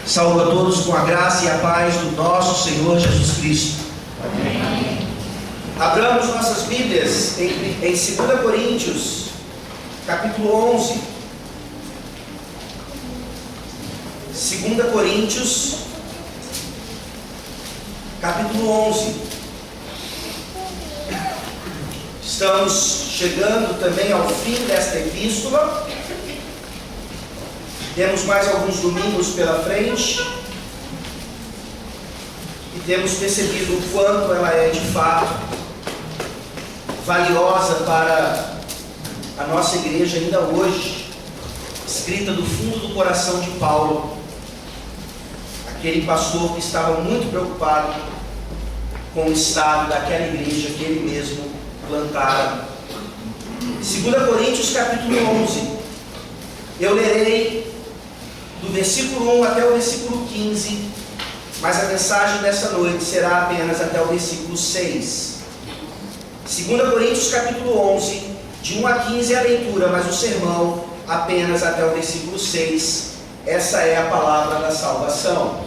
Saúdo a todos com a graça e a paz do nosso Senhor Jesus Cristo. Amém. Abramos nossas Bíblias em 2 Coríntios, capítulo 11. 2 Coríntios, capítulo 11. Estamos chegando também ao fim desta epístola. Temos mais alguns domingos pela frente e temos percebido o quanto ela é de fato valiosa para a nossa igreja ainda hoje, escrita do fundo do coração de Paulo, aquele pastor que estava muito preocupado com o estado daquela igreja que ele mesmo plantara. 2 Coríntios capítulo 11, eu lerei do versículo 1 até o versículo 15, mas a mensagem dessa noite será apenas até o versículo 6. 2 Coríntios capítulo 11, de 1 a 15 é a leitura, mas o sermão apenas até o versículo 6. Essa é a palavra da salvação.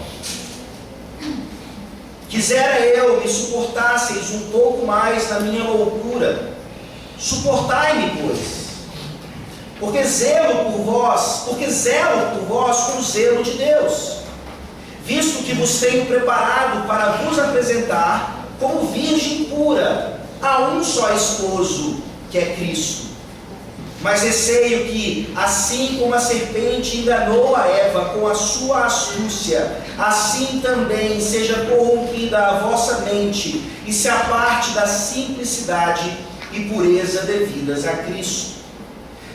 Quisera eu me suportasseis um pouco mais na minha loucura. Suportai-me, pois, porque zelo por vós com o zelo de Deus, visto que vos tenho preparado para vos apresentar como virgem pura a um só esposo, que é Cristo. Mas receio que, assim como a serpente enganou a Eva com a sua astúcia, assim também seja corrompida a vossa mente e se aparte da simplicidade e pureza devidas a Cristo.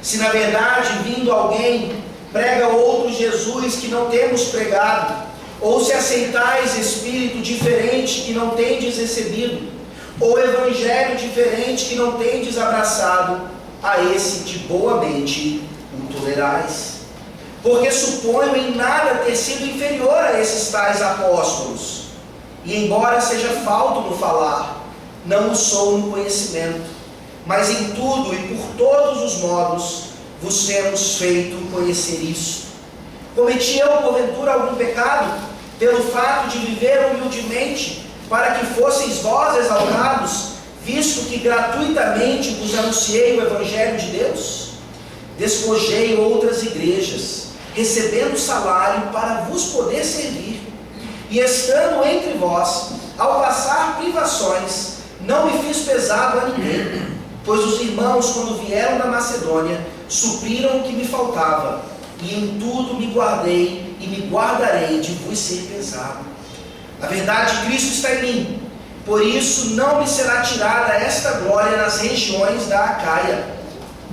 Se na verdade, vindo alguém, prega outro Jesus que não temos pregado, ou se aceitais espírito diferente que não tendes recebido, ou evangelho diferente que não tendes abraçado, a esse de boa mente o tolerais. Porque suponho em nada ter sido inferior a esses tais apóstolos, e embora seja falto no falar, não o sou no conhecimento, mas em tudo e por todos os modos vos temos feito conhecer isto. Cometi eu, porventura, algum pecado, pelo fato de viver humildemente, para que fosseis vós exaltados, visto que gratuitamente vos anunciei o Evangelho de Deus? Despojei outras igrejas, recebendo salário para vos poder servir, e estando entre vós, ao passar privações, não me fiz pesado a ninguém, pois os irmãos, quando vieram da Macedônia, supriram o que me faltava, e em tudo me guardei e me guardarei de vos ser pesado. A verdade de Cristo está em mim, por isso não me será tirada esta glória nas regiões da Acaia.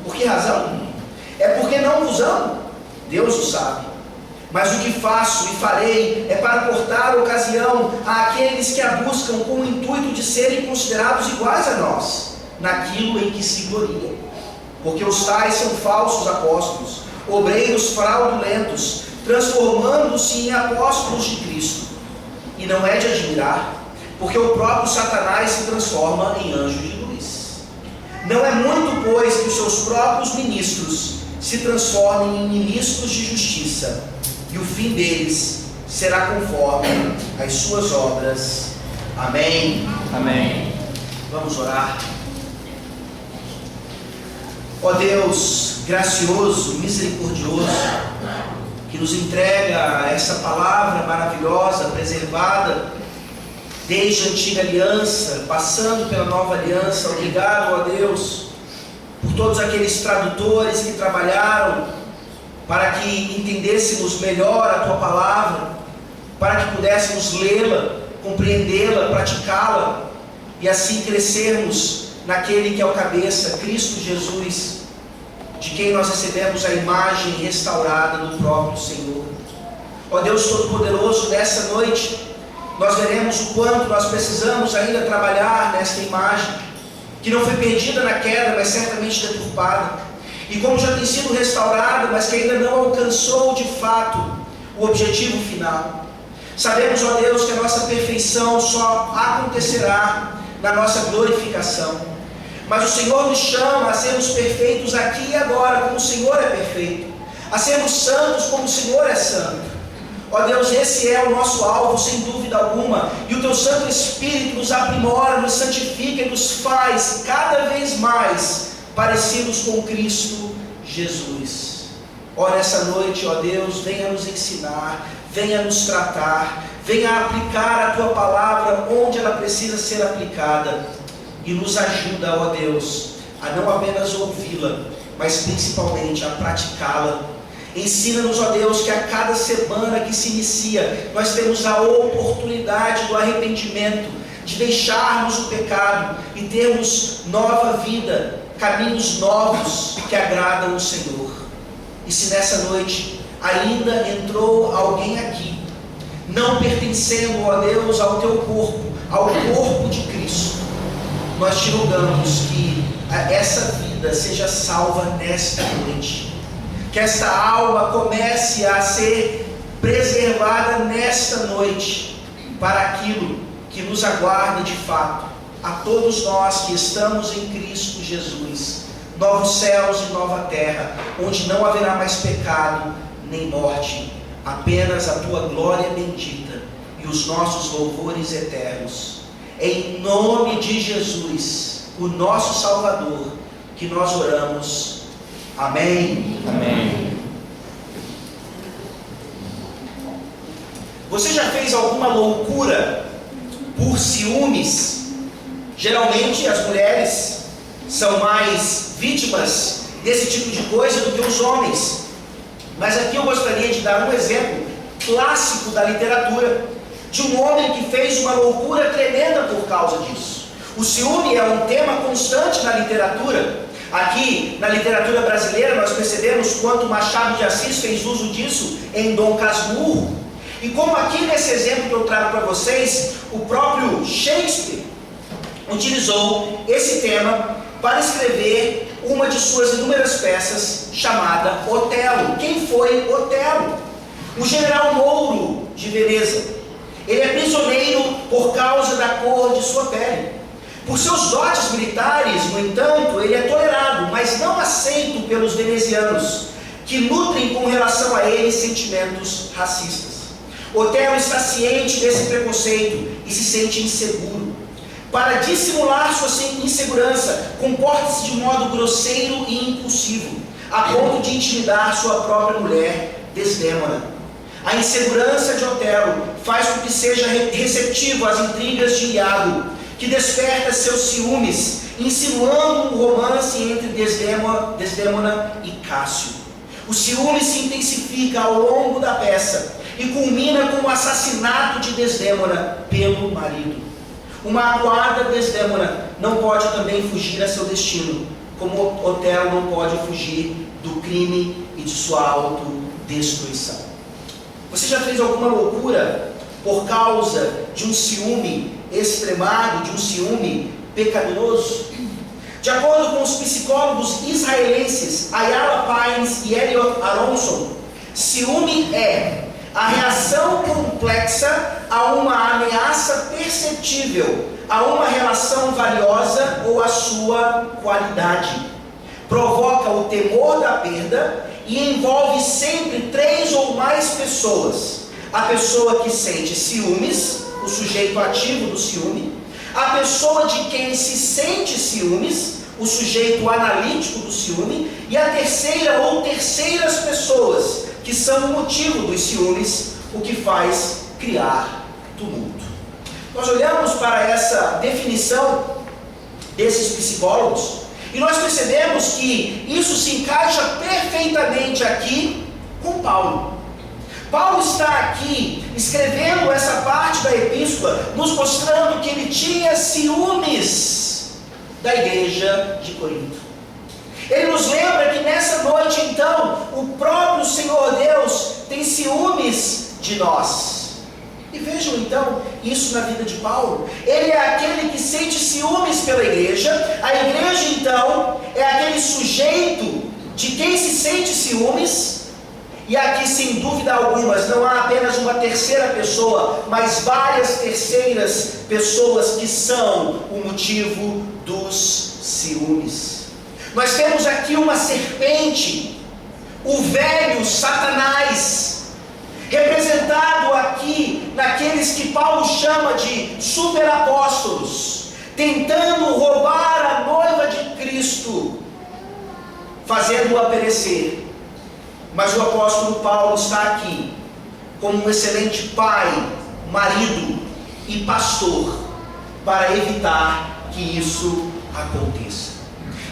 Por que razão? É porque não vos amo? Deus o sabe. Mas o que faço e farei é para cortar ocasião àqueles que a buscam com o intuito de serem considerados iguais a nós, naquilo em que se gloriam. Porque os tais são falsos apóstolos, obreiros fraudulentos, transformando-se em apóstolos de Cristo. E não é de admirar, porque o próprio Satanás se transforma em anjo de luz. Não é muito, pois, que os seus próprios ministros se transformem em ministros de justiça, e o fim deles será conforme as suas obras. Amém. Amém. Vamos orar. Ó Deus gracioso, misericordioso, que nos entrega essa palavra maravilhosa, preservada desde a antiga aliança, passando pela nova aliança. Obrigado, ó Deus, por todos aqueles tradutores que trabalharam para que entendêssemos melhor a Tua palavra, para que pudéssemos lê-la, compreendê-la, praticá-la, e assim crescermos naquele que é o cabeça, Cristo Jesus, de quem nós recebemos a imagem restaurada do próprio Senhor. Ó Deus Todo-Poderoso, nessa noite nós veremos o quanto nós precisamos ainda trabalhar nesta imagem, que não foi perdida na queda, mas certamente deturpada, e como já tem sido restaurada, mas que ainda não alcançou de fato o objetivo final. Sabemos, ó Deus, que a nossa perfeição só acontecerá na nossa glorificação, mas o Senhor nos chama a sermos perfeitos aqui e agora, como o Senhor é perfeito, a sermos santos como o Senhor é santo. Ó Deus, esse é o nosso alvo, sem dúvida alguma. E o Teu Santo Espírito nos aprimora, nos santifica e nos faz cada vez mais parecidos com Cristo Jesus. Ó, nessa noite, ó Deus, venha nos ensinar, venha nos tratar, venha aplicar a Tua palavra onde ela precisa ser aplicada. E nos ajuda, ó Deus, a não apenas ouvi-la, mas principalmente a praticá-la. Ensina-nos, ó Deus, que a cada semana que se inicia, nós temos a oportunidade do arrependimento, de deixarmos o pecado e termos nova vida, caminhos novos que agradam o Senhor. E se nessa noite ainda entrou alguém aqui, não pertencendo, ó Deus, ao Teu corpo, ao corpo de Cristo, nós te rogamos que essa vida seja salva nesta noite. Que esta alma comece a ser preservada nesta noite para aquilo que nos aguarda de fato, a todos nós que estamos em Cristo Jesus, novos céus e nova terra, onde não haverá mais pecado nem morte, apenas a Tua glória bendita e os nossos louvores eternos. Em nome de Jesus, o nosso Salvador, que nós oramos. Amém. Amém. Você já fez alguma loucura por ciúmes? Geralmente as mulheres são mais vítimas desse tipo de coisa do que os homens. Mas aqui eu gostaria de dar um exemplo clássico da literatura, de um homem que fez uma loucura tremenda por causa disso. O ciúme é um tema constante na literatura. Aqui, na literatura brasileira, nós percebemos quanto Machado de Assis fez uso disso em Dom Casmurro. E como aqui nesse exemplo que eu trago para vocês, o próprio Shakespeare utilizou esse tema para escrever uma de suas inúmeras peças chamada Otelo. Quem foi Otelo? O general Mouro de Veneza. Ele é prisioneiro por causa da cor de sua pele. Por seus dotes militares, no entanto, ele é tolerado, mas não aceito pelos venezianos, que nutrem com relação a ele sentimentos racistas. Otelo está ciente desse preconceito e se sente inseguro. Para dissimular sua insegurança, comporta-se de modo grosseiro e impulsivo, a ponto de intimidar sua própria mulher, Desdémona. A insegurança de Otelo faz com que seja receptivo às intrigas de Iago, que desperta seus ciúmes, insinuando um romance entre Desdémona e Cássio. O ciúme se intensifica ao longo da peça e culmina com o assassinato de Desdémona pelo marido. Uma acuada Desdémona não pode também fugir a seu destino, como Otelo não pode fugir do crime e de sua autodestruição. Você já fez alguma loucura por causa de um ciúme extremado, de um ciúme pecaminoso? De acordo com os psicólogos israelenses Ayala Pines e Elliot Aronson, ciúme é a reação complexa a uma ameaça perceptível, a uma relação valiosa ou a sua qualidade. Provoca o temor da perda e envolve sempre 3 ou mais pessoas. A pessoa que sente ciúmes, o sujeito ativo do ciúme, a pessoa de quem se sente ciúmes, o sujeito analítico do ciúme, e a terceira ou terceiras pessoas, que são o motivo dos ciúmes, o que faz criar tumulto. Nós olhamos para essa definição desses psicólogos e nós percebemos que isso se encaixa perfeitamente aqui com Paulo. Paulo está aqui escrevendo essa parte da epístola, nos mostrando que ele tinha ciúmes da igreja de Corinto. Ele nos lembra que nessa noite, então, o próprio Senhor Deus tem ciúmes de nós. E vejam então isso na vida de Paulo. Ele é aquele que sente ciúmes pela igreja. A igreja então é aquele sujeito de quem se sente ciúmes. E aqui, sem dúvida alguma, não há apenas uma terceira pessoa, mas várias terceiras pessoas que são o motivo dos ciúmes. Nós temos aqui uma serpente, o velho Satanás, representado aqueles que Paulo chama de superapóstolos, tentando roubar a noiva de Cristo, fazendo-a perecer. Mas o apóstolo Paulo está aqui como um excelente pai, marido e pastor, para evitar que isso aconteça.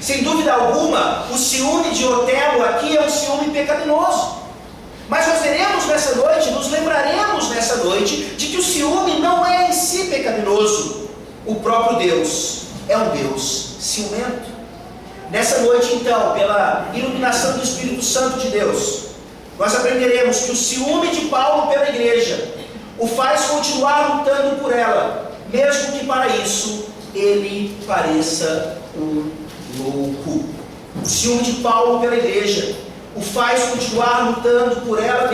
Sem dúvida alguma, o ciúme de Otelo aqui é um ciúme pecaminoso. Mas nós veremos nessa noite, nos lembraremos nessa noite, de que o ciúme não é em si pecaminoso. O próprio Deus é um Deus ciumento. Nessa noite, então, pela iluminação do Espírito Santo de Deus, nós aprenderemos que o ciúme de Paulo pela igreja o faz continuar lutando por ela, mesmo que para isso ele pareça um louco. O ciúme de Paulo pela igreja o faz continuar lutando por ela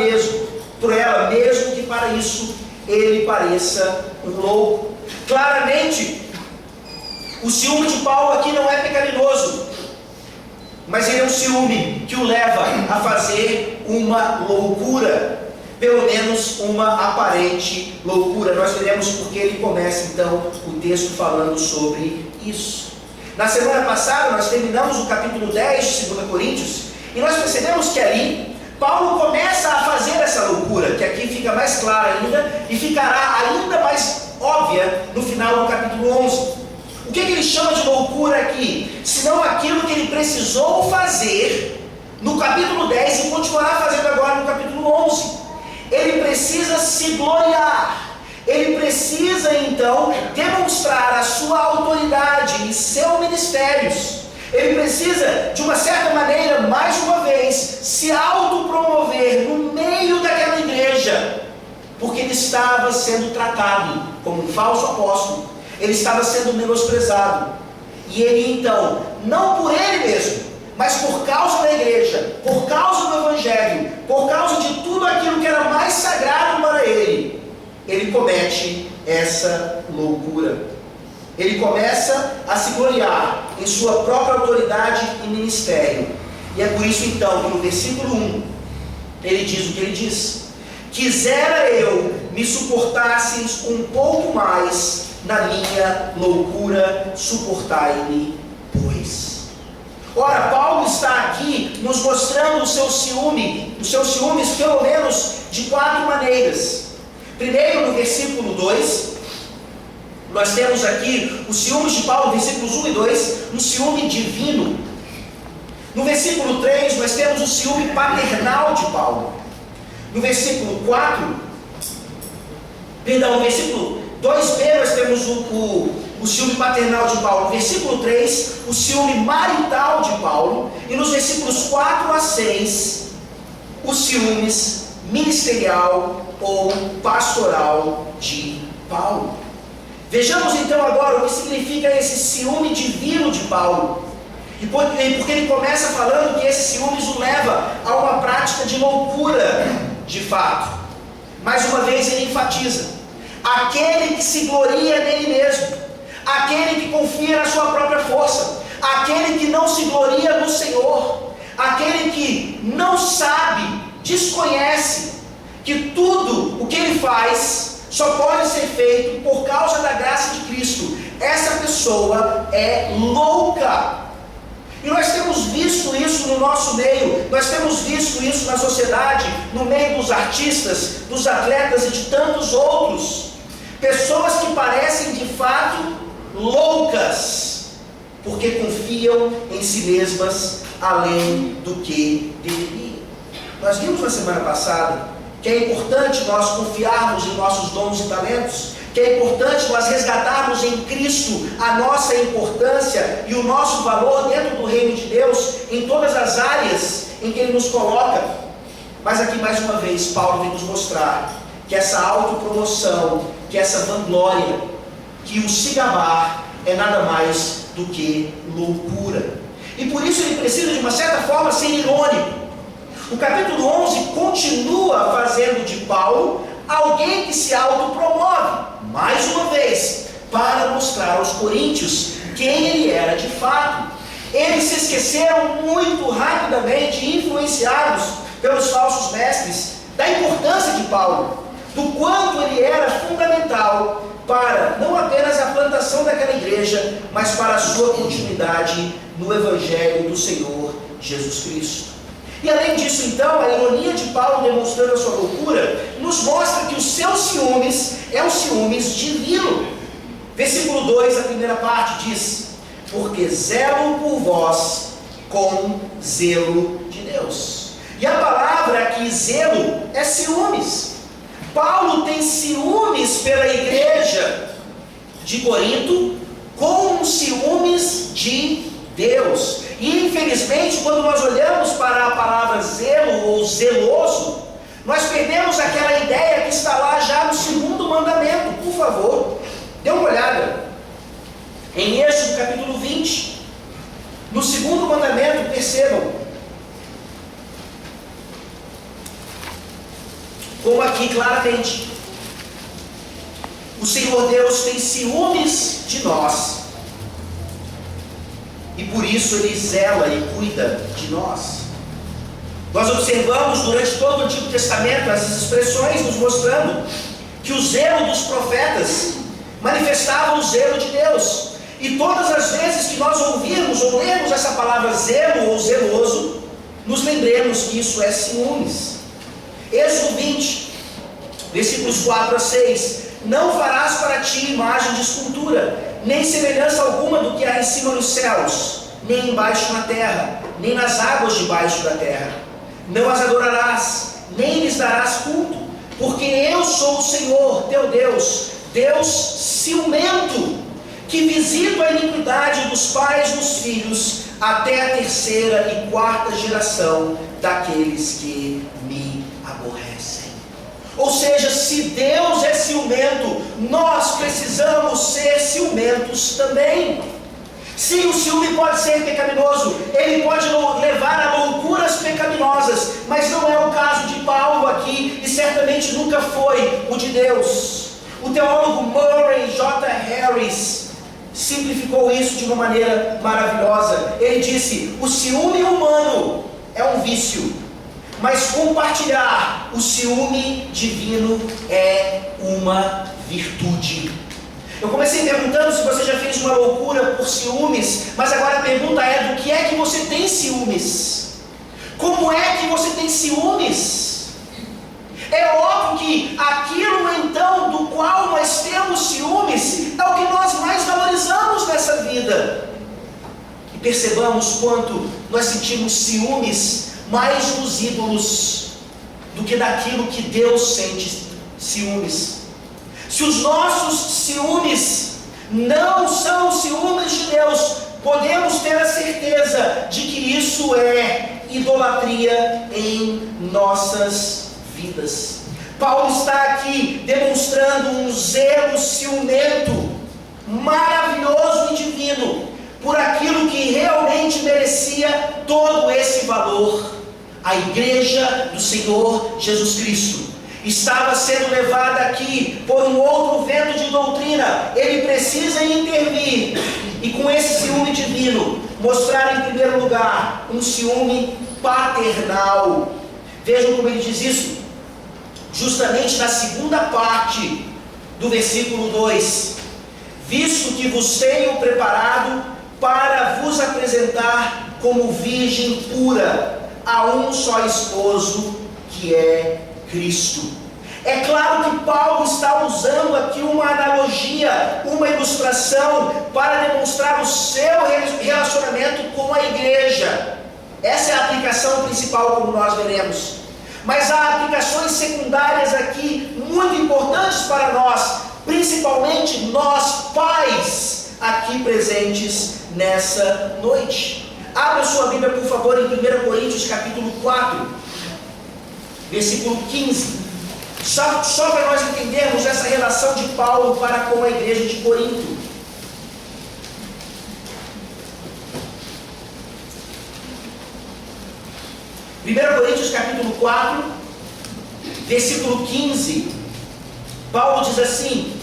mesmo que para isso ele pareça um louco. Claramente, o ciúme de Paulo aqui não é pecaminoso, mas ele é um ciúme que o leva a fazer uma loucura, pelo menos uma aparente loucura. Nós veremos porque ele começa então o texto falando sobre isso. Na semana passada nós terminamos o capítulo 10 de 2 Coríntios e nós percebemos que ali Paulo começa a fazer essa loucura, que aqui fica mais clara ainda e ficará ainda mais óbvia no final do capítulo 11. O que ele chama de loucura aqui? Senão aquilo que ele precisou fazer no capítulo 10 e continuará fazendo agora no capítulo 11. Ele precisa se gloriar. Ele precisa então demonstrar a sua autoridade e seus ministérios. Ele precisa, de uma certa maneira, mais uma vez, se autopromover no meio daquela igreja, porque ele estava sendo tratado como um falso apóstolo. Ele estava sendo menosprezado. E ele então, não por ele mesmo, mas por causa da igreja, por causa do evangelho, por causa de tudo aquilo que era mais sagrado para ele, ele comete essa loucura. Ele começa a se gloriar em sua própria autoridade e ministério. E é por isso então que no versículo 1 ele diz o que ele diz: quisera eu me suportasseis um pouco mais na minha loucura, suportai-me, pois. Ora, Paulo está aqui nos mostrando os seus ciúmes pelo menos de 4 maneiras. Primeiro, no versículo 2, nós temos aqui os ciúmes de Paulo, versículos 1 e 2, um ciúme divino. No versículo 3, nós temos o ciúme paternal de Paulo. No versículo 2b, nós temos o ciúme paternal de Paulo. No versículo 3, o ciúme marital de Paulo. E nos versículos 4 a 6, os ciúmes ministerial ou pastoral de Paulo. Vejamos então agora o que significa esse ciúme divino de Paulo. E porque ele começa falando que esse ciúmes o leva a uma prática de loucura, de fato. Mais uma vez ele enfatiza: aquele que se gloria nele mesmo, aquele que confia na sua própria força, aquele que não se gloria no Senhor, aquele que não sabe, desconhece que tudo o que ele faz só pode ser feito por causa da graça de Cristo. Essa pessoa é louca. E nós temos visto isso no nosso meio, nós temos visto isso na sociedade, no meio dos artistas, dos atletas e de tantos outros. Pessoas que parecem de fato loucas, porque confiam em si mesmas além do que deveriam. Nós vimos na semana passada que é importante nós confiarmos em nossos dons e talentos, que é importante nós resgatarmos em Cristo a nossa importância e o nosso valor dentro do reino de Deus, em todas as áreas em que Ele nos coloca. Mas aqui mais uma vez Paulo vem nos mostrar que essa autopromoção, que essa vanglória, que o se gabar é nada mais do que loucura. E por isso ele precisa de uma certa forma ser irônico. O capítulo 11 continua fazendo de Paulo alguém que se autopromove, mais uma vez, para mostrar aos coríntios quem ele era de fato. Eles se esqueceram muito rapidamente, influenciados pelos falsos mestres, da importância de Paulo. do quanto ele era fundamental para não apenas a plantação daquela igreja, mas para a sua continuidade no Evangelho do Senhor Jesus Cristo. E além disso, então, a ironia de Paulo demonstrando a sua loucura, nos mostra que os seus ciúmes é o ciúmes divino. Versículo 2, a primeira parte diz: porque zelo por vós com zelo de Deus. E a palavra aqui, zelo, é ciúmes. Paulo tem ciúmes pela igreja de Corinto com ciúmes de Deus. E infelizmente, quando nós olhamos para a palavra zelo ou zeloso, nós perdemos aquela ideia que está lá já no segundo mandamento. Por favor, dê uma olhada em Êxodo capítulo 20, no segundo mandamento. Percebam como aqui claramente o Senhor Deus tem ciúmes de nós, e por isso Ele zela e cuida de nós. Nós observamos durante todo o Antigo Testamento essas expressões nos mostrando que o zelo dos profetas manifestava o zelo de Deus. E todas as vezes que nós ouvirmos ou lermos essa palavra zelo ou zeloso, nos lembremos que isso é ciúmes. Êxodo 20, versículos 4 a 6: não farás para ti imagem de escultura, nem semelhança alguma do que há em cima nos céus, nem embaixo na terra, nem nas águas debaixo da terra. Não as adorarás, nem lhes darás culto, porque eu sou o Senhor teu Deus, Deus ciumento, que visito a iniquidade dos pais nos filhos, até a terceira e quarta geração daqueles que me aborrecem. Ou seja, se Deus é ciumento, nós precisamos ser ciumentos também. Sim, o ciúme pode ser pecaminoso, ele pode levar a loucuras pecaminosas, mas não é o caso de Paulo aqui, e certamente nunca foi o de Deus. O teólogo Murray J. Harris simplificou isso de uma maneira maravilhosa. Ele disse: o ciúme humano é um vício, mas compartilhar o ciúme divino é uma virtude. Eu comecei perguntando se você já fez uma loucura por ciúmes, mas agora a pergunta é: do que é que você tem ciúmes? Como é que você tem ciúmes? É óbvio que aquilo então do qual nós temos ciúmes é o que nós mais valorizamos nessa vida. E percebamos quanto nós sentimos ciúmes mais dos ídolos do que daquilo que Deus sente ciúmes. Se os nossos ciúmes não são ciúmes de Deus, podemos ter a certeza de que isso é idolatria em nossas vidas. Paulo está aqui demonstrando um zelo ciumento, maravilhoso e divino, por aquilo que realmente merecia todo esse valor. A igreja do Senhor Jesus Cristo estava sendo levada aqui por um outro vento de doutrina. Ele precisa intervir e, com esse ciúme divino, mostrar em primeiro lugar um ciúme paternal. Vejam como ele diz isso, justamente na segunda parte do versículo 2: visto que vos tenho preparado para vos apresentar como virgem pura a um só esposo, que é Cristo. É claro que Paulo está usando aqui uma analogia, uma ilustração, para demonstrar o seu relacionamento com a igreja. Essa é a aplicação principal, como nós veremos. Mas há aplicações secundárias aqui, muito importantes para nós, principalmente nós pais, aqui presentes nessa noite. Abra sua Bíblia, por favor, em 1 Coríntios capítulo 4, versículo 15. Só para nós entendermos essa relação de Paulo para com a igreja de Corinto. Primeiro Coríntios capítulo 4, versículo 15. Paulo diz assim: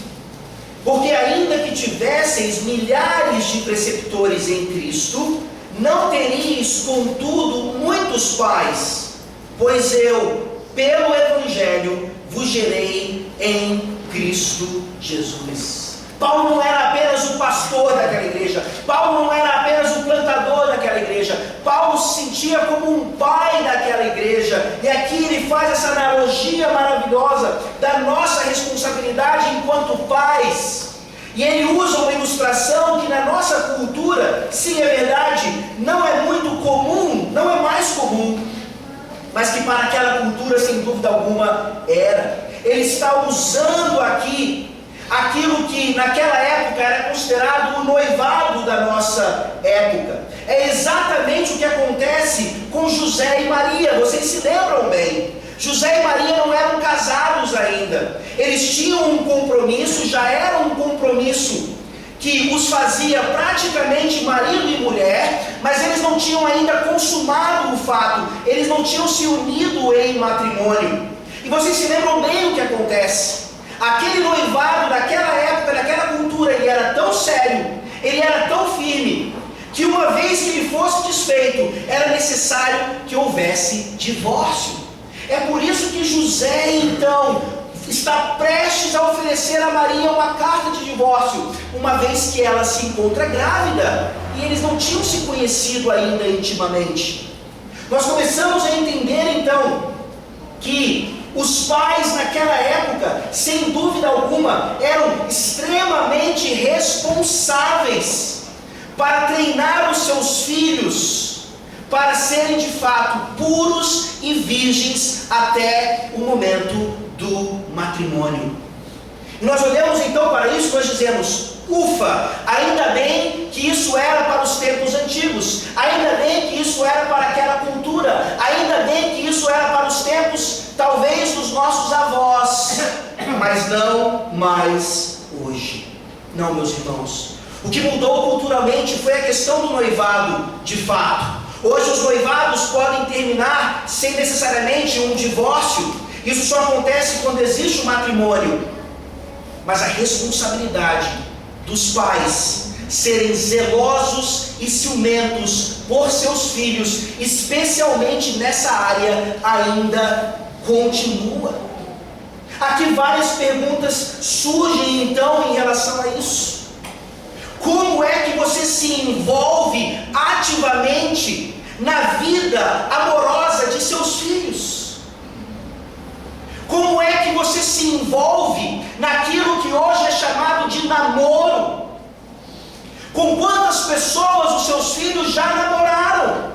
porque ainda que tivesseis milhares de preceptores em Cristo, não teríeis contudo muitos pais, pois eu, pelo Evangelho, vos gerei em Cristo Jesus. Paulo não era apenas o pastor daquela igreja, Paulo não era apenas o plantador daquela igreja, Paulo se sentia como um pai daquela igreja, e aqui ele faz essa analogia maravilhosa da nossa responsabilidade enquanto pais, e ele usa uma ilustração que na nossa cultura, sim, é verdade, não é muito comum, não é mais comum, mas que para aquela cultura, sem dúvida alguma, era. Ele está usando aqui aquilo que naquela época era considerado o noivado da nossa época. É exatamente o que acontece com José e Maria. Vocês se lembram bem? José e Maria não eram casados ainda. Eles tinham um compromisso, já era um compromisso que os fazia praticamente marido e mulher, mas eles não tinham ainda consumado o fato, eles não tinham se unido em matrimônio. E vocês se lembram bem o que acontece? Aquele noivado daquela época, daquela cultura, ele era tão sério, ele era tão firme, que uma vez que ele fosse desfeito, era necessário que houvesse divórcio. É por isso que José, então, está prestes a oferecer a Maria uma carta de divórcio, uma vez que ela se encontra grávida, e eles não tinham se conhecido ainda intimamente. Nós começamos a entender, então, que os pais naquela época, sem dúvida alguma, eram extremamente responsáveis para treinar os seus filhos para serem de fato puros e virgens até o momento do matrimônio. E nós olhamos então para isso e nós dizemos: ufa, ainda bem que isso era para os tempos antigos, ainda bem que isso era para aquela cultura, ainda bem que isso era para os tempos talvez dos nossos avós, mas não mais hoje. Não, meus irmãos, o que mudou culturalmente foi a questão do noivado de fato. Hoje os noivados podem terminar sem necessariamente um divórcio. Isso só acontece quando existe o matrimônio. Mas a responsabilidade dos pais serem zelosos e ciumentos por seus filhos, especialmente nessa área, ainda continua. Aqui várias perguntas surgem então em relação a isso. Como é que você se envolve ativamente na vida amorosa de seus filhos? Como é que você se envolve naquilo que hoje é chamado de namoro? Com quantas pessoas os seus filhos já namoraram?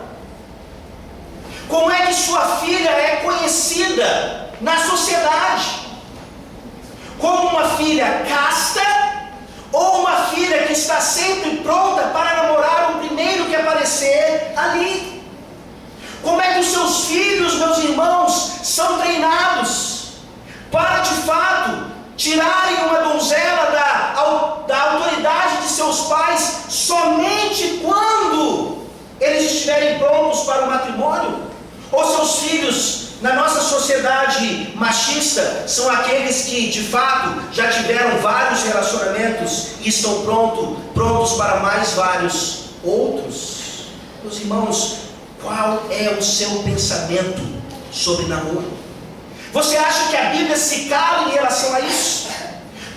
Como é que sua filha é conhecida na sociedade? Como uma filha casta ou uma filha que está sempre pronta para namorar o primeiro que aparecer ali? Como é que os seus filhos, meus irmãos, são treinados para de fato tirarem uma donzela da autoridade de seus pais somente quando eles estiverem prontos para o matrimônio? Ou seus filhos, na nossa sociedade machista, são aqueles que de fato já tiveram vários relacionamentos e estão prontos para mais vários outros? Meus irmãos, qual é o seu pensamento sobre namoro? Você acha que a Bíblia se cala em relação a isso?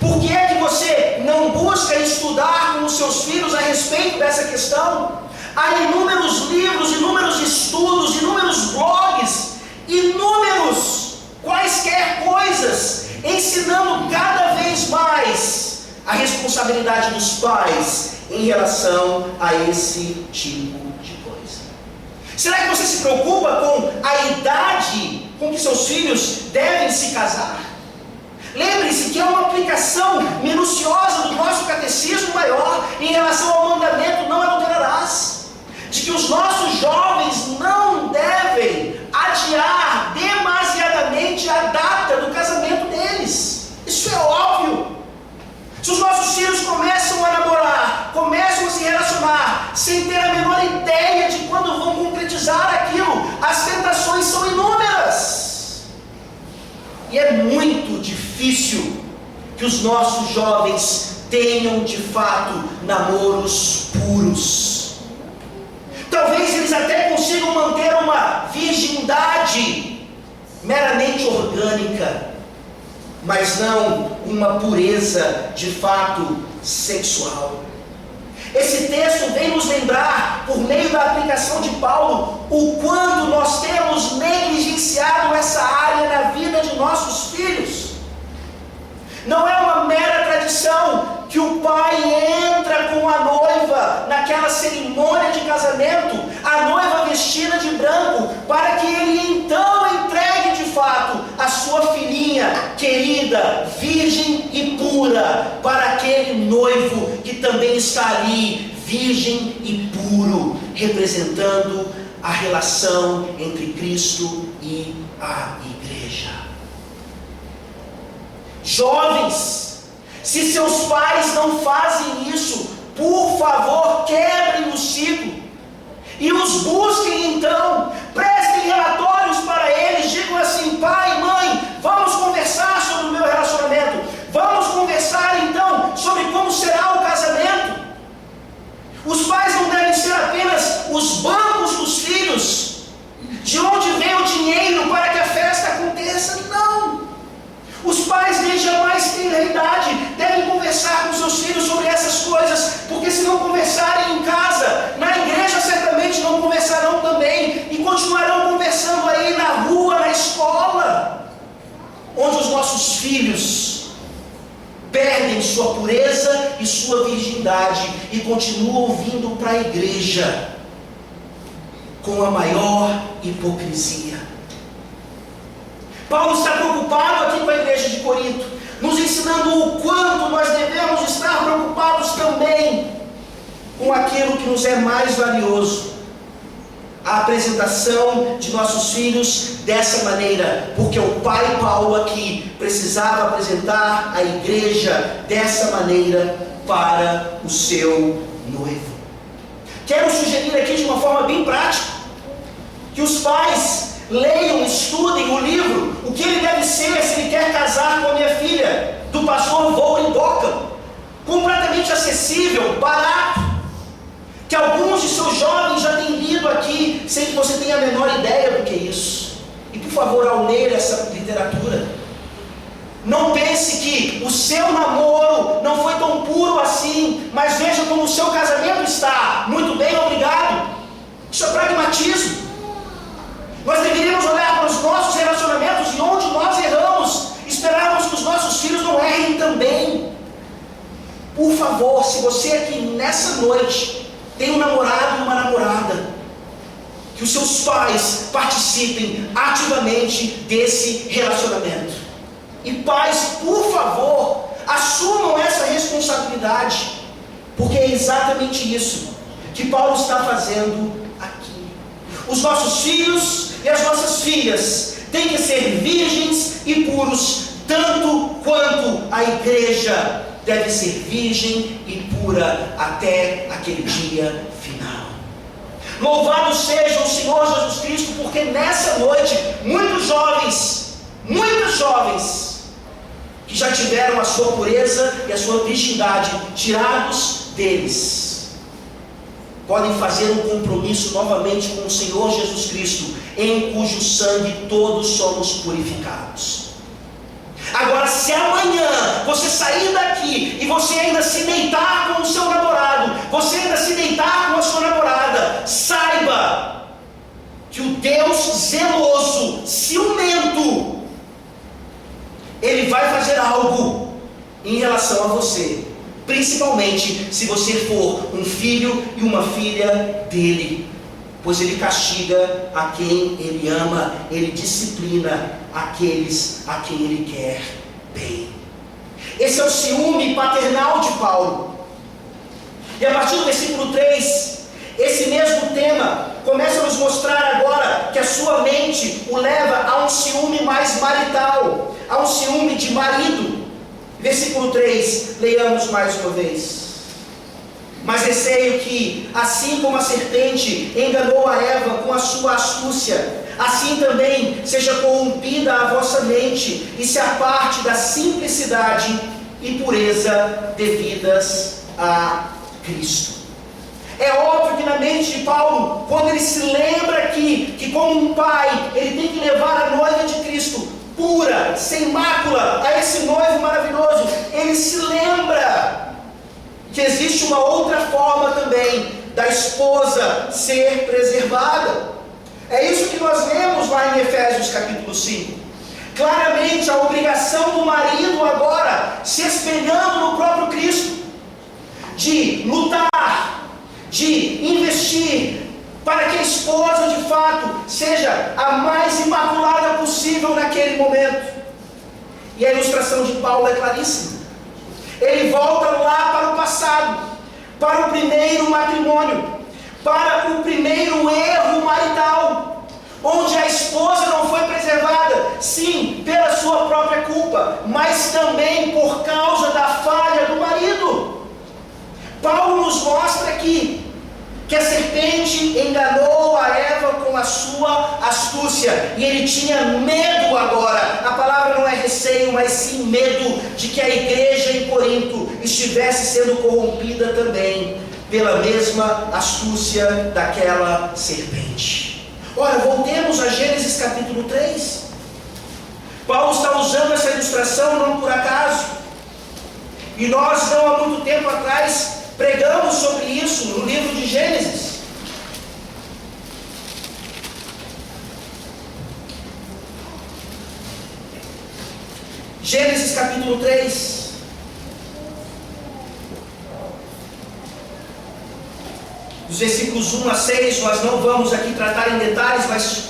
Por que é que você não busca estudar com os seus filhos a respeito dessa questão? Há inúmeros livros, inúmeros estudos, inúmeros blogs, inúmeros quaisquer coisas, ensinando cada vez mais a responsabilidade dos pais em relação a esse tipo de coisa. Será que você se preocupa com a idade com que seus filhos devem se casar? Lembre-se que é uma aplicação minuciosa do nosso catecismo maior em relação ao mandamento não adulterarás, de que os nossos jovens não devem adiar demasiadamente a data do casamento deles. Isso é óbvio. Se os nossos filhos começam a namorar, começam a se relacionar, sem ter a menor ideia de quando vão concretizar aquilo, as tentações são inúmeras. E é muito difícil que os nossos jovens tenham de fato namoros puros. Talvez eles até consigam manter uma virgindade meramente orgânica, mas não uma pureza de fato sexual. Esse texto vem nos lembrar, por meio da aplicação de Paulo, o quanto nós temos negligenciado essa área na vida de nossos filhos. Não é uma mera tradição que o pai entra com a noiva naquela cerimônia de casamento, a noiva vestida de branco, para que ele então entregue de fato a sua filhinha querida, virgem e pura, para aquele noivo que também está ali, virgem e puro, representando a relação entre Cristo e a igreja. Jovens, se seus pais não fazem isso, por favor, quebrem o ciclo e os busquem então, prestem relatórios para eles, digam assim: pai, mãe, vamos conversar sobre o meu relacionamento, vamos conversar então sobre como será o casamento. Os pais não devem ser apenas os bancos dos filhos, de onde vem o dinheiro para que a festa aconteça, não. Os pais desde a mais tenra idade devem conversar com seus filhos sobre essas coisas, porque se não conversarem em casa, na igreja certamente não conversarão também, e continuarão conversando aí na rua, na escola, onde os nossos filhos perdem sua pureza e sua virgindade e continuam vindo para a igreja com a maior hipocrisia. Paulo está preocupado aqui com a igreja de Corinto, nos ensinando o quanto nós devemos estar preocupados também com aquilo que nos é mais valioso: a apresentação de nossos filhos dessa maneira, porque o pai Paulo aqui precisava apresentar a igreja dessa maneira para o seu noivo. Quero sugerir aqui de uma forma bem prática que os pais leiam, estudem o livro O que ele deve ser se ele quer casar com a minha filha, do pastor Volker Boca, completamente acessível, barato, que alguns de seus jovens já têm lido aqui, sem que você tenha a menor ideia do que é isso. E por favor, ao ler essa literatura, não pense que o seu namoro não foi tão puro assim, mas veja como o seu casamento está. Muito bem, obrigado. Isso é pragmatismo. Nós deveríamos olhar para os nossos relacionamentos e onde nós erramos, esperarmos que os nossos filhos não errem também. Por favor, se você aqui nessa noite tem um namorado e uma namorada, que os seus pais participem ativamente desse relacionamento. E pais, por favor, assumam essa responsabilidade, porque é exatamente isso que Paulo está fazendo aqui. Os nossos filhos e as nossas filhas têm que ser virgens e puros, tanto quanto a igreja deve ser virgem e pura até aquele dia final. Louvado seja o Senhor Jesus Cristo, porque nessa noite muitos jovens que já tiveram a sua pureza e a sua virgindade tirados deles, podem fazer um compromisso novamente com o Senhor Jesus Cristo, em cujo sangue todos somos purificados. Agora, se amanhã você sair daqui e você ainda se deitar com o seu namorado, você ainda se deitar com a sua namorada, saiba que o Deus zeloso, ciumento, Ele vai fazer algo em relação a você, principalmente se você for um filho e uma filha dele, pois Ele castiga a quem Ele ama, Ele disciplina aqueles a quem Ele quer bem. Esse é o ciúme paternal de Paulo. E a partir do versículo 3, esse mesmo tema começa a nos mostrar agora que a sua mente o leva a um ciúme mais marital, a um ciúme de marido. Versículo 3, leiamos mais uma vez. Mas receio que, assim como a serpente enganou a Eva com a sua astúcia, assim também seja corrompida a vossa mente e se aparte da simplicidade e pureza devidas a Cristo. É óbvio que na mente de Paulo, quando ele se lembra aqui que como um pai, ele tem que levar a noiva de Cristo pura, sem mácula, a esse noivo maravilhoso, ele se lembra que existe uma outra forma também da esposa ser preservada. É isso que nós lemos lá em Efésios capítulo 5. Claramente a obrigação do marido agora, se espelhando no próprio Cristo, de lutar, de investir, para que a esposa de fato seja a mais imaculada possível naquele momento. E a ilustração de Paulo é claríssima. Ele volta lá para o passado, para o primeiro matrimônio, para o primeiro erro marital, onde a esposa não foi preservada, sim, pela sua própria culpa, mas também por causa da falha do marido. Paulo nos mostra aqui que a serpente enganou a Eva com a sua astúcia, e ele tinha medo agora. A palavra não é receio, mas sim medo de que a igreja em Corinto estivesse sendo corrompida também pela mesma astúcia daquela serpente. Ora, voltemos a Gênesis capítulo 3. Paulo está usando essa ilustração não por acaso, e nós não há muito tempo atrás pregamos sobre isso no livro de Gênesis. Gênesis capítulo 3. Dos versículos 1 a 6, nós não vamos aqui tratar em detalhes, mas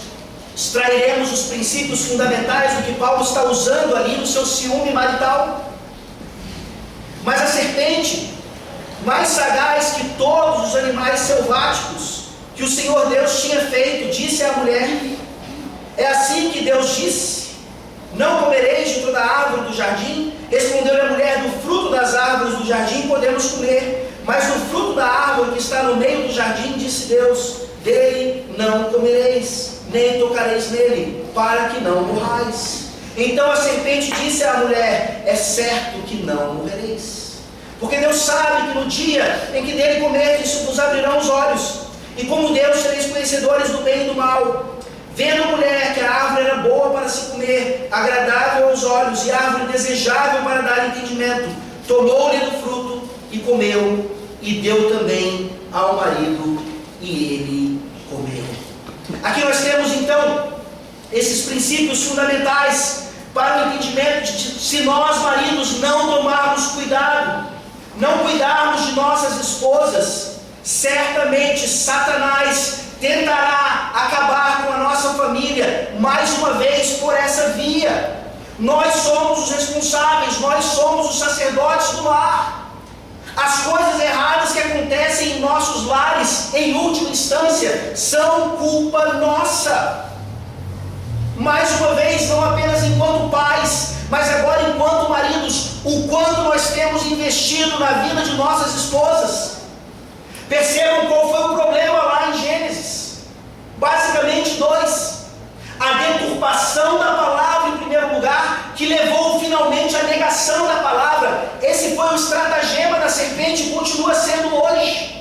extrairemos os princípios fundamentais do que Paulo está usando ali no seu ciúme marital. Mas a serpente, mais sagaz que todos os animais selváticos que o Senhor Deus tinha feito, disse à mulher: é assim que Deus disse: não comereis de toda árvore do jardim? Respondeu-lhe a mulher: do fruto das árvores do jardim podemos comer, mas do fruto da árvore que está no meio do jardim, disse Deus: dele não comereis, nem tocareis nele, para que não morrais. Então a serpente disse à mulher: é certo que não morrereis, porque Deus sabe que no dia em que dele comerdes, vos abrirão os olhos, e como Deus sereis conhecedores do bem e do mal. Vendo a mulher que a árvore era boa para se comer, agradável aos olhos, e árvore desejável para dar entendimento, tomou-lhe do fruto e comeu, e deu também ao marido, e ele comeu. Aqui nós temos então esses princípios fundamentais para o entendimento de que, se nós maridos não tomarmos cuidado, não cuidarmos de nossas esposas, certamente Satanás tentará acabar com a nossa família, mais uma vez por essa via. Nós somos os responsáveis, nós somos os sacerdotes do lar. As coisas erradas que acontecem em nossos lares, em última instância, são culpa nossa. Mais uma vez, não apenas enquanto pais, mas agora enquanto maridos, o quanto nós temos investido na vida de nossas esposas. Percebam qual foi o problema lá em Gênesis. Basicamente dois: a deturpação da palavra em primeiro lugar, que levou finalmente à negação da palavra. Esse foi o estratagema da serpente e continua sendo hoje.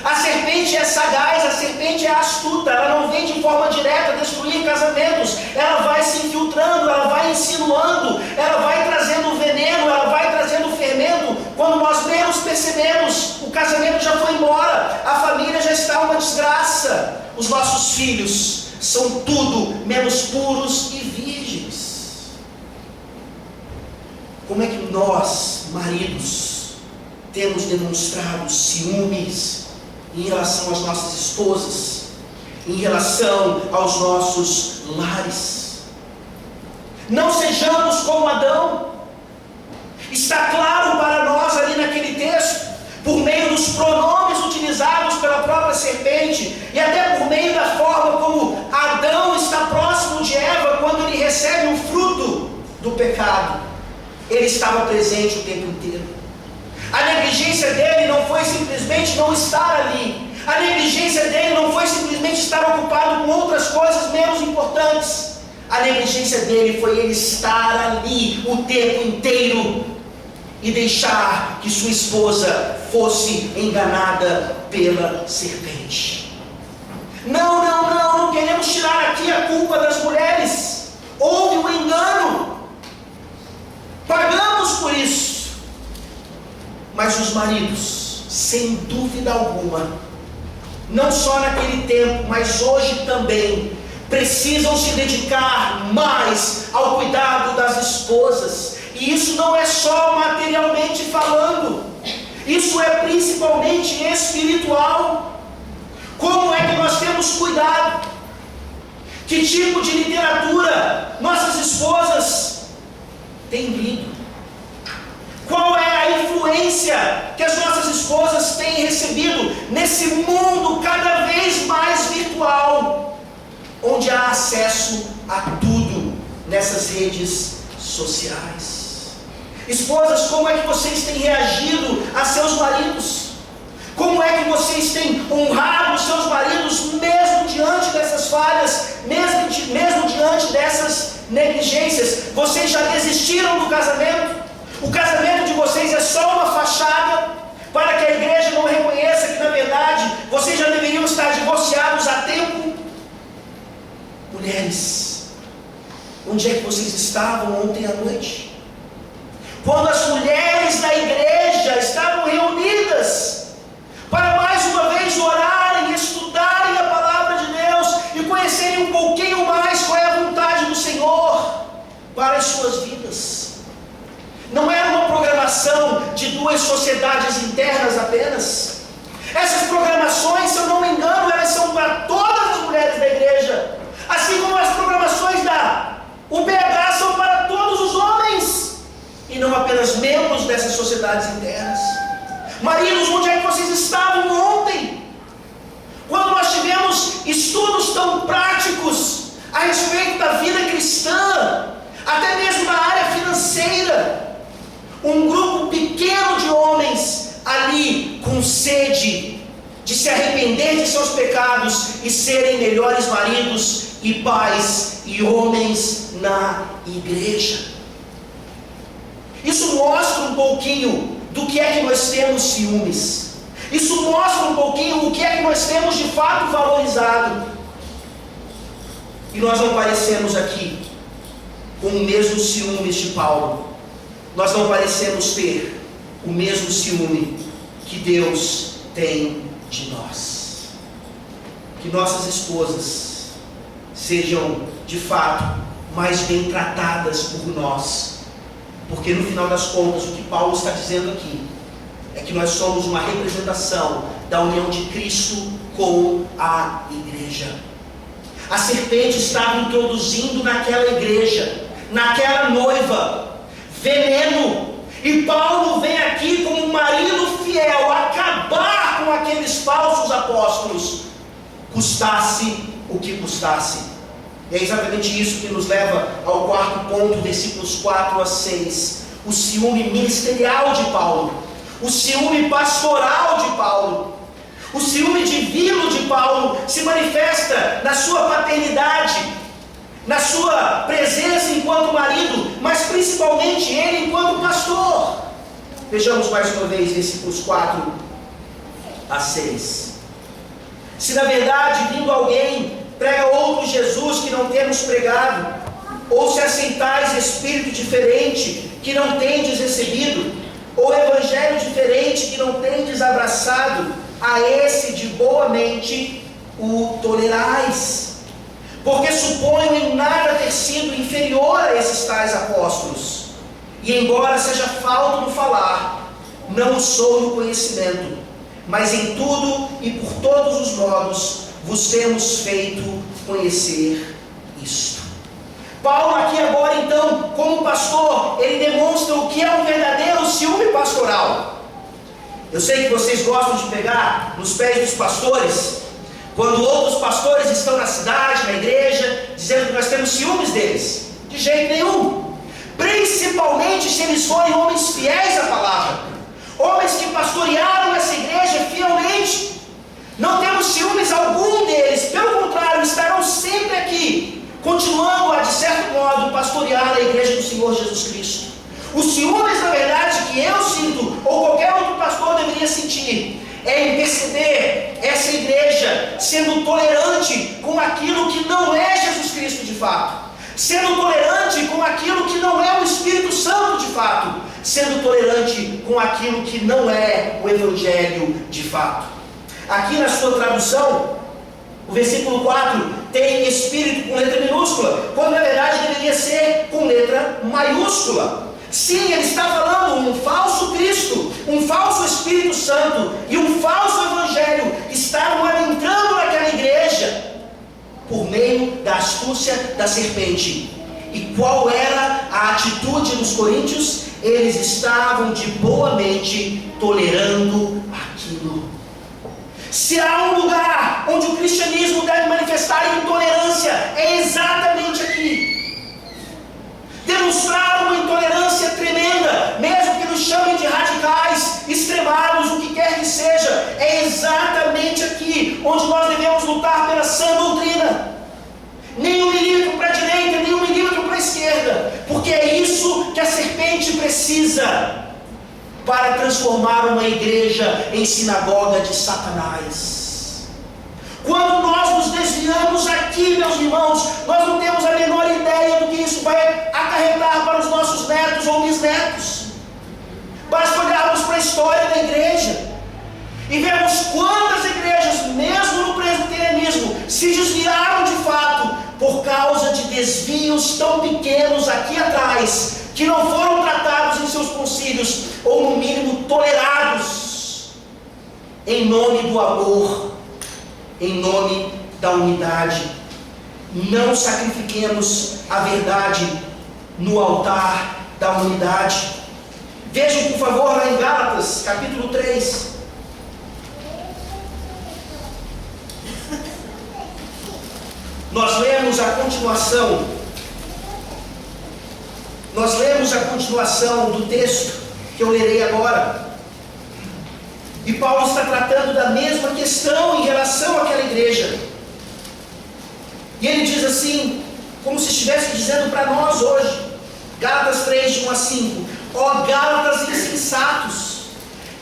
A serpente é sagaz, a serpente é astuta, ela não vem de forma direta destruir casamentos, ela vai se infiltrando, ela vai insinuando, ela vai trazendo veneno, ela vai trazendo fermento. Quando nós menos percebemos, o casamento já foi embora, a família já está uma desgraça, os nossos filhos são tudo menos puros e virgens. Como é que nós, maridos, temos demonstrado ciúmes em relação às nossas esposas, em relação aos nossos lares? Não sejamos como Adão. Está claro para nós ali naquele texto, por meio dos pronomes utilizados pela própria serpente, e até por meio da forma como Adão está próximo de Eva quando ele recebe o fruto do pecado. Ele estava presente o tempo inteiro. A negligência dele não foi simplesmente não estar ali. A negligência dele não foi simplesmente estar ocupado com outras coisas menos importantes. A negligência dele foi ele estar ali o tempo inteiro e deixar que sua esposa fosse enganada pela serpente. Não queremos tirar aqui a culpa das mulheres. houve um engano, pagamos por isso. Mas os maridos, sem dúvida alguma, não só naquele tempo, mas hoje também, precisam se dedicar mais ao cuidado das esposas. E isso não é só materialmente falando, isso é principalmente espiritual. Como é que nós temos cuidado? Que tipo de literatura nossas esposas têm lido? Qual é a influência que as nossas esposas têm recebido nesse mundo cada vez mais virtual, onde há acesso a tudo nessas redes sociais? Esposas, como é que vocês têm reagido a seus maridos? Como é que vocês têm honrado os seus maridos, mesmo diante dessas falhas, mesmo diante dessas negligências? Vocês já desistiram do casamento? O casamento de vocês é só uma fachada para que a igreja não reconheça que, na verdade, vocês já deveriam estar divorciados há tempo? Mulheres, onde é que vocês estavam ontem à noite? Quando as mulheres da igreja estavam reunidas para mais uma vez orarem, estudarem a palavra de Deus e conhecerem um pouquinho mais qual é a vontade do Senhor para as suas vidas. Não era uma programação de duas sociedades internas apenas. Essas programações, se eu não me engano, elas são para todas as mulheres da igreja, assim como as programações da UBH são para todos os homens, e não apenas membros dessas sociedades internas. Maridos, onde é que vocês estavam ontem, quando nós tivemos estudos tão práticos a respeito da vida cristã, até mesmo na área financeira? Um grupo pequeno de homens ali com sede de se arrepender de seus pecados e serem melhores maridos e pais e homens na igreja. Isso mostra um pouquinho do que é que nós temos ciúmes. Isso mostra um pouquinho o que é que nós temos de fato valorizado. E nós não parecemos aqui com o mesmo ciúmes de Paulo. Nós não parecemos ter o mesmo ciúme que Deus tem de nós. Que nossas esposas sejam de fato mais bem tratadas por nós. Porque no final das contas, o que Paulo está dizendo aqui é que nós somos uma representação da união de Cristo com a igreja. A serpente estava introduzindo naquela igreja, naquela noiva, veneno. E Paulo vem aqui como um marido fiel, acabar com aqueles falsos apóstolos, custasse o que custasse. E é exatamente isso que nos leva ao quarto ponto, versículos 4 a 6. O ciúme ministerial de Paulo, o ciúme pastoral de Paulo, o ciúme divino de Paulo se manifesta na sua paternidade, na sua presença enquanto marido, mas principalmente ele enquanto pastor. Vejamos mais uma vez versículos 4 a 6. Se na verdade vindo alguém prega outro Jesus que não temos pregado, ou se aceitais espírito diferente que não tendes recebido, ou evangelho diferente que não tendes abraçado, a esse de boa mente o tolerais. Porque suponho em nada ter sido inferior a esses tais apóstolos, e embora seja falto no falar, não o sou no conhecimento, mas em tudo e por todos os modos vos temos feito conhecer isto. Paulo aqui agora então, como pastor, ele demonstra o que é um verdadeiro ciúme pastoral. Eu sei que vocês gostam de pegar nos pés dos pastores, quando outros pastores estão na cidade, na igreja, dizendo que nós temos ciúmes deles. De jeito nenhum. Principalmente se eles forem homens fiéis à palavra, homens que pastorearam essa igreja fielmente. Não temos ciúmes algum deles, pelo contrário, estarão sempre aqui, continuando a, de certo modo, pastorear a igreja do Senhor Jesus Cristo. Os ciúmes, na verdade, que eu sinto, ou qualquer outro pastor deveria sentir, é em perceber essa igreja sendo tolerante com aquilo que não é Jesus Cristo de fato, sendo tolerante com aquilo que não é o Espírito Santo de fato, sendo tolerante com aquilo que não é o Evangelho de fato. Aqui na sua tradução, o versículo 4 tem Espírito com letra minúscula, quando na verdade deveria ser com letra maiúscula. Sim, ele está falando um falso Cristo, um falso Espírito Santo e um falso Evangelho estavam adentrando naquela igreja por meio da astúcia da serpente. E qual era a atitude dos coríntios? Eles estavam de boa mente tolerando aquilo. Se há um lugar onde o cristianismo deve manifestar intolerância, é exatamente aqui. Demonstrar uma intolerância tremenda, mesmo que nos chamem de radicais, extremados, o que quer que seja, é exatamente aqui onde nós devemos lutar pela sã doutrina. Nem 1 milímetro para a direita, nem 1 milímetro para a esquerda, porque é isso que a serpente precisa para transformar uma igreja em sinagoga de Satanás. Quando nós nos desviamos aqui, meus irmãos, nós não temos a menor ideia do que isso vai acarretar para os nossos netos ou bisnetos. Basta olharmos para a história da igreja e vemos quantas igrejas, mesmo no presbiterianismo, se desviaram de fato por causa de desvios tão pequenos aqui atrás, que não foram tratados em seus concílios, ou no mínimo tolerados, em nome do amor, em nome da unidade. Não sacrifiquemos a verdade no altar da unidade. Vejam, por favor, lá em Gálatas, capítulo 3. Nós lemos a continuação do texto que eu lerei agora. E Paulo está tratando da mesma questão em relação àquela igreja. E ele diz assim, como se estivesse dizendo para nós hoje, Gálatas 3, de 1 a 5: Ó Gálatas insensatos,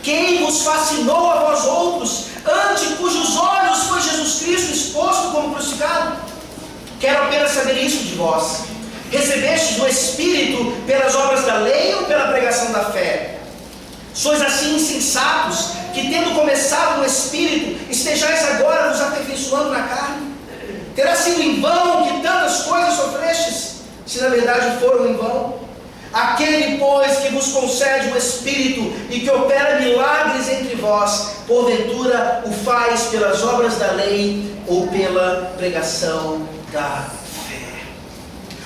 quem vos fascinou a vós outros, ante cujos olhos foi Jesus Cristo exposto como crucificado? Quero apenas saber isso de vós. Recebestes o Espírito pelas obras da lei ou pela pregação da fé? Sois assim insensatos, que tendo começado no Espírito, estejais agora vos aperfeiçoando na carne? Terá sido em vão que tantas coisas sofrestes, se na verdade foram em vão? Aquele, pois, que vos concede o Espírito e que opera milagres entre vós, porventura o faz pelas obras da lei ou pela pregação da fé?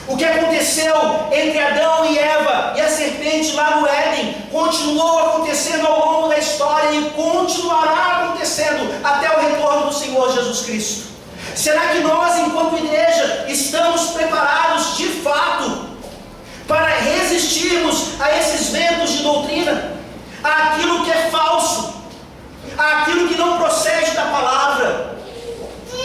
O que aconteceu entre Adão e Eva e a serpente lá no Éden continuou acontecendo ao longo da história e continuará acontecendo até o retorno do Senhor Jesus Cristo. Será que nós, enquanto igreja, estamos preparados de fato para resistirmos a esses ventos de doutrina, àquilo que é falso, àquilo que não procede da palavra?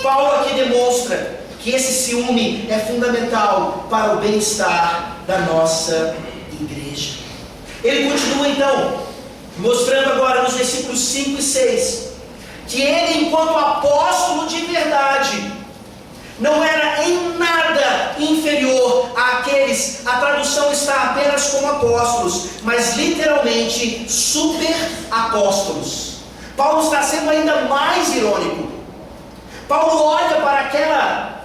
Paulo aqui demonstra que esse ciúme é fundamental para o bem-estar da nossa igreja. Ele continua então, mostrando agora nos versículos 5 e 6, que ele, enquanto apóstolo de verdade, não era em nada inferior àqueles, a tradução está apenas como apóstolos, mas literalmente super apóstolos. Paulo está sendo ainda mais irônico. Paulo olha para aquela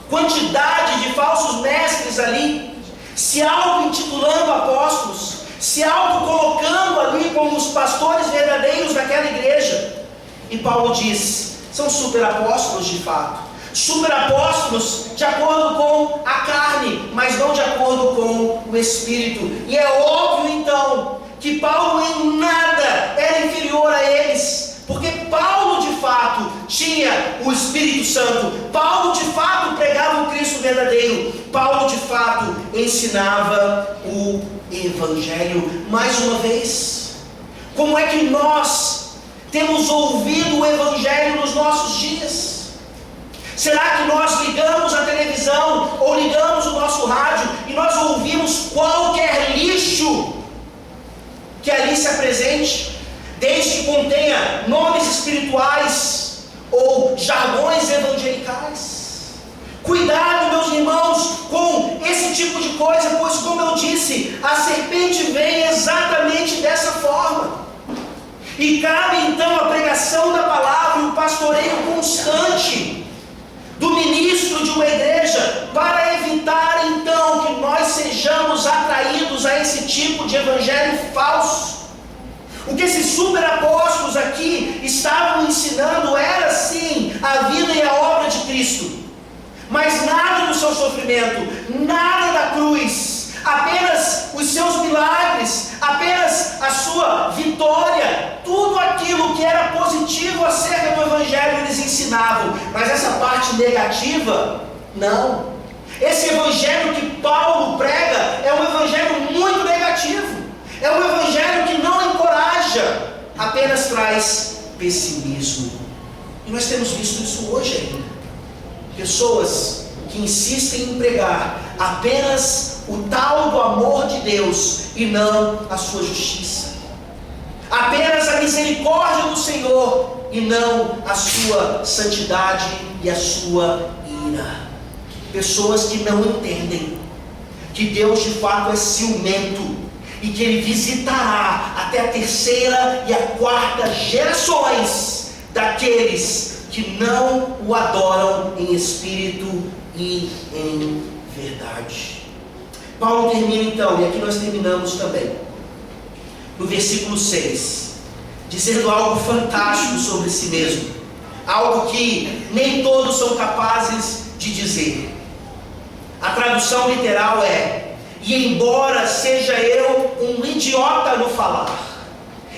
quantidade de falsos mestres ali, se auto-intitulando apóstolos, se auto-colocando ali como os pastores verdadeiros daquela igreja. E Paulo diz, são super apóstolos de fato, super apóstolos de acordo com a carne, mas não de acordo com o Espírito. E é óbvio então que Paulo em nada era inferior a eles, porque Paulo de fato tinha o Espírito Santo, Paulo de fato pregava o Cristo verdadeiro, Paulo de fato ensinava o Evangelho. Mais uma vez, como é que nós temos ouvido o Evangelho nos nossos dias? Será que nós ligamos a televisão ou ligamos o nosso rádio e nós ouvimos qualquer lixo que ali se apresente, desde que contenha nomes espirituais ou jargões evangelicais? Cuidado, meus irmãos, com esse tipo de coisa, pois, como eu disse, a serpente vem exatamente dessa forma. E cabe então a pregação da palavra e o pastoreio constante do ministro de uma igreja para evitar então que nós sejamos atraídos a esse tipo de evangelho falso. O que esses superapóstolos aqui estavam ensinando era sim a vida e a obra de Cristo, mas nada do seu sofrimento, nada da cruz, apenas os seus milagres, apenas a sua vitória, tudo aquilo que era positivo acerca do evangelho eles ensinavam, mas essa parte negativa, não. Esse evangelho que Paulo prega é um evangelho muito negativo, é um evangelho que não encoraja, apenas traz pessimismo. E nós temos visto isso hoje ainda. Pessoas que insistem em pregar apenas o tal do amor de Deus e não a sua justiça, apenas a misericórdia do Senhor e não a sua santidade e a sua ira. Pessoas que não entendem que Deus de fato é ciumento e que Ele visitará até a terceira e a quarta gerações daqueles que não o adoram em espírito e em verdade. Paulo termina então, e aqui nós terminamos também, no versículo 6, dizendo algo fantástico sobre si mesmo, algo que nem todos são capazes de dizer. A tradução literal é: e embora seja eu um idiota no falar.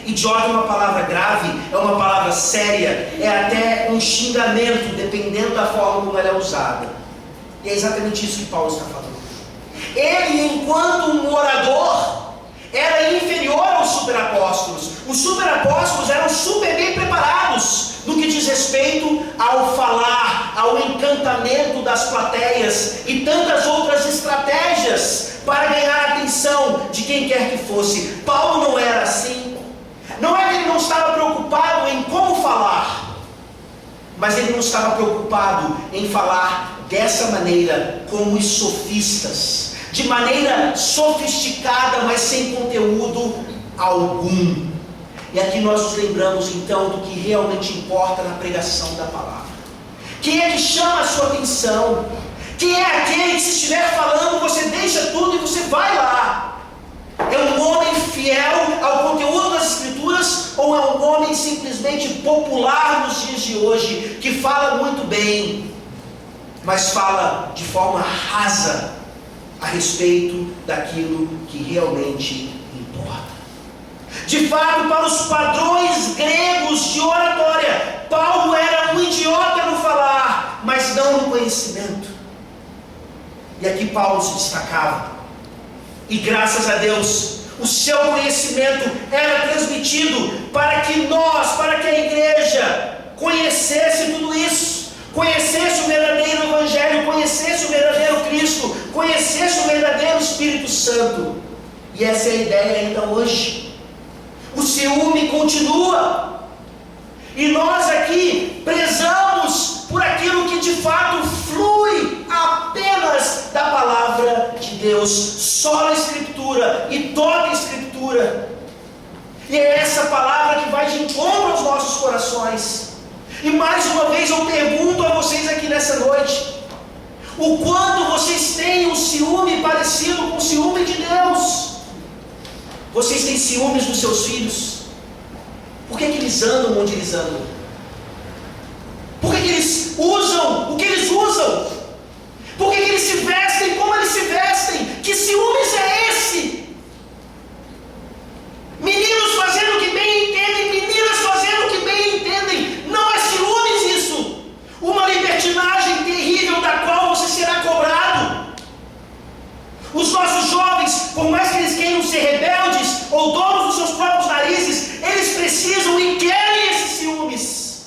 Idiota é uma palavra grave, é uma palavra séria, é até um xingamento, dependendo da forma como ela é usada. E é exatamente isso que Paulo está falando. Ele, enquanto um orador, era inferior aos superapóstolos. Os superapóstolos eram super bem preparados no que diz respeito ao falar, ao encantamento das plateias e tantas outras estratégias para ganhar a atenção de quem quer que fosse. Paulo não era assim. Não é que ele não estava preocupado em como falar, mas ele não estava preocupado em falar dessa maneira, como os sofistas, de maneira sofisticada, mas sem conteúdo algum. E aqui nós nos lembramos então do que realmente importa na pregação da palavra. Quem é que chama a sua atenção? Quem é aquele que, se estiver falando, você deixa tudo e você vai lá? É um homem fiel ao conteúdo das Escrituras, ou é um homem simplesmente popular nos dias de hoje, que fala muito bem, mas fala de forma rasa a respeito daquilo que realmente importa? De fato, para os padrões gregos de oratória, Paulo era um idiota no falar, mas não no conhecimento. E aqui Paulo se destacava. E graças a Deus, o seu conhecimento era transmitido para que nós, para que a igreja conhecesse tudo isso, conhecesse o verdadeiro Evangelho, conhecesse o verdadeiro Cristo, conhecesse o verdadeiro Espírito Santo. E essa é a ideia ainda hoje. O ciúme continua, e nós aqui prezamos por aquilo que de fato flui apenas da palavra de Deus, só a Escritura e toda a Escritura. E é essa palavra que vai de encontro aos nossos corações. E mais uma vez eu pergunto a vocês aqui nessa noite: o quanto vocês têm um ciúme parecido com o ciúme de Deus? Vocês têm ciúmes dos seus filhos? Por que eles andam onde eles andam? Por que eles usam o que eles usam? Por que eles se vestem como eles se vestem? Que ciúmes é esse? Meninos fazendo o que bem entendem, meninas fazendo o que bem entendem. Não é ciúmes isso. Uma libertinagem terrível da qual você será cobrado. Os nossos jovens, por mais que eles queiram ser rebeldes ou donos dos seus próprios narizes, eles precisam e querem esses ciúmes.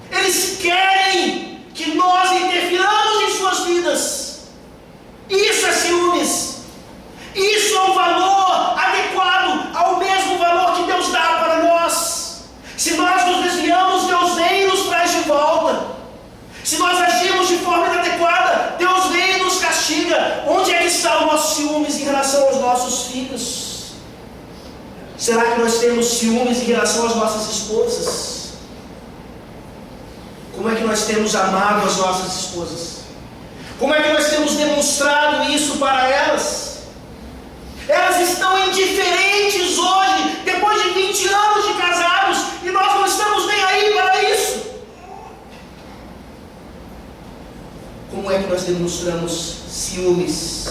Eles querem que nós interfiramos em suas vidas. Isso é ciúmes. Isso é um valor adequado ao mesmo valor que Deus dá para nós. Se nós nos desviamos, Deus vem e nos traz de volta. Se nós agimos de está o nosso ciúmes em relação aos nossos filhos? Será que nós temos ciúmes em relação às nossas esposas? Como é que nós temos amado as nossas esposas? Como é que nós temos demonstrado isso para elas? Elas estão indiferentes hoje, depois de 20 anos de casados, e nós não estamos nem aí para isso. Como é que nós demonstramos ciúmes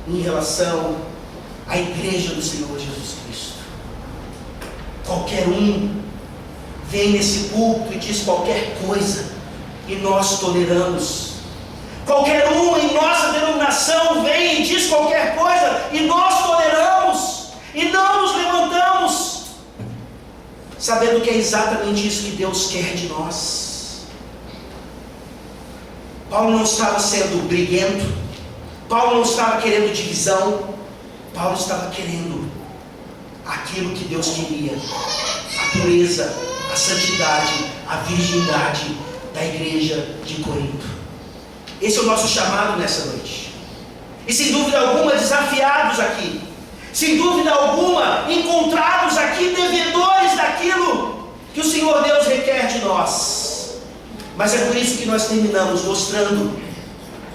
em relação à igreja do Senhor Jesus Cristo? Qualquer um vem nesse púlpito e diz qualquer coisa, e nós toleramos. Qualquer um em nossa denominação vem e diz qualquer coisa, e nós toleramos, e não nos levantamos, sabendo que é exatamente isso que Deus quer de nós. Paulo não estava sendo briguento, Paulo não estava querendo divisão, Paulo estava querendo aquilo que Deus queria: a pureza, a santidade, a virgindade da igreja de Corinto. Esse é o nosso chamado nessa noite. E sem dúvida alguma desafiados aqui, sem dúvida alguma encontrados aqui devedores daquilo que o Senhor Deus requer de nós. Mas é por isso que nós terminamos mostrando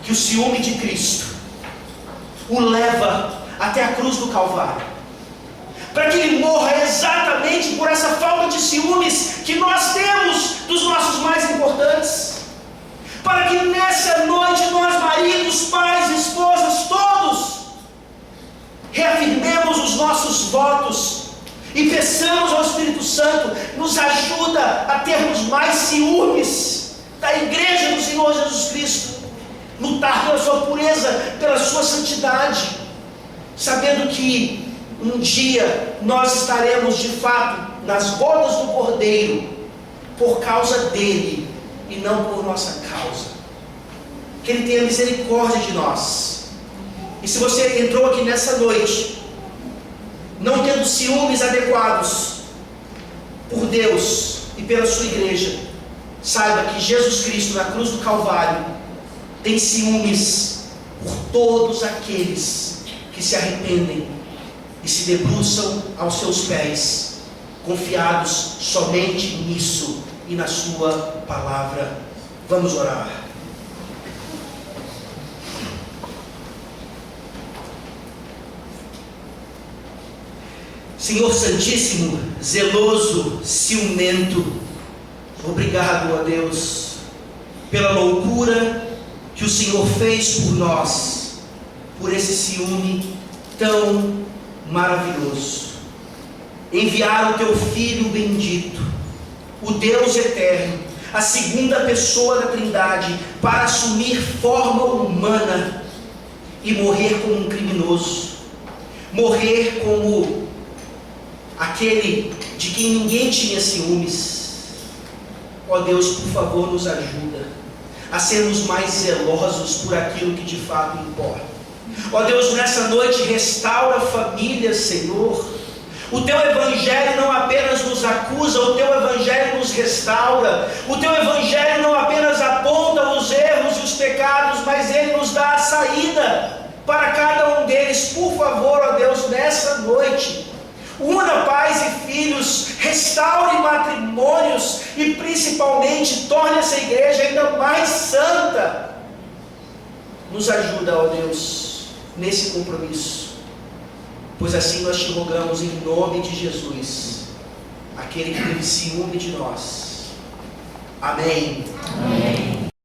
que o ciúme de Cristo o leva até a cruz do Calvário, para que Ele morra exatamente por essa falta de ciúmes que nós temos dos nossos mais importantes, para que nessa noite nós, maridos, pais, esposas, todos reafirmemos os nossos votos e peçamos ao Espírito Santo, nos ajuda a termos mais ciúmes da igreja do Senhor Jesus Cristo, lutar pela sua pureza, pela sua santidade, sabendo que um dia nós estaremos de fato nas bodas do Cordeiro por causa dele e não por nossa causa. Que Ele tenha misericórdia de nós. E se você entrou aqui nessa noite não tendo ciúmes adequados por Deus e pela sua igreja, saiba que Jesus Cristo na cruz do Calvário tem ciúmes por todos aqueles que se arrependem e se debruçam aos seus pés, confiados somente nisso e na sua palavra. Vamos orar. Senhor Santíssimo, zeloso, ciumento, obrigado, ó Deus, pela loucura que o Senhor fez por nós, por esse ciúme tão maravilhoso. Enviar o teu Filho bendito, o Deus eterno, a segunda pessoa da Trindade, para assumir forma humana e morrer como um criminoso, morrer como aquele de quem ninguém tinha ciúmes. Ó Deus, por favor, nos ajuda a sermos mais zelosos por aquilo que de fato importa. Ó Deus, nessa noite restaura famílias, Senhor. O Teu Evangelho não apenas nos acusa, o Teu Evangelho nos restaura. O Teu Evangelho não apenas aponta os erros e os pecados, mas Ele nos dá a saída para cada um deles. Por favor, ó Deus, nessa noite, una pais e filhos, restaure matrimônios e principalmente torne essa igreja ainda mais santa. Nos ajuda, ó Deus, nesse compromisso, pois assim nós te rogamos em nome de Jesus, aquele que teve ciúme de nós. Amém. Amém.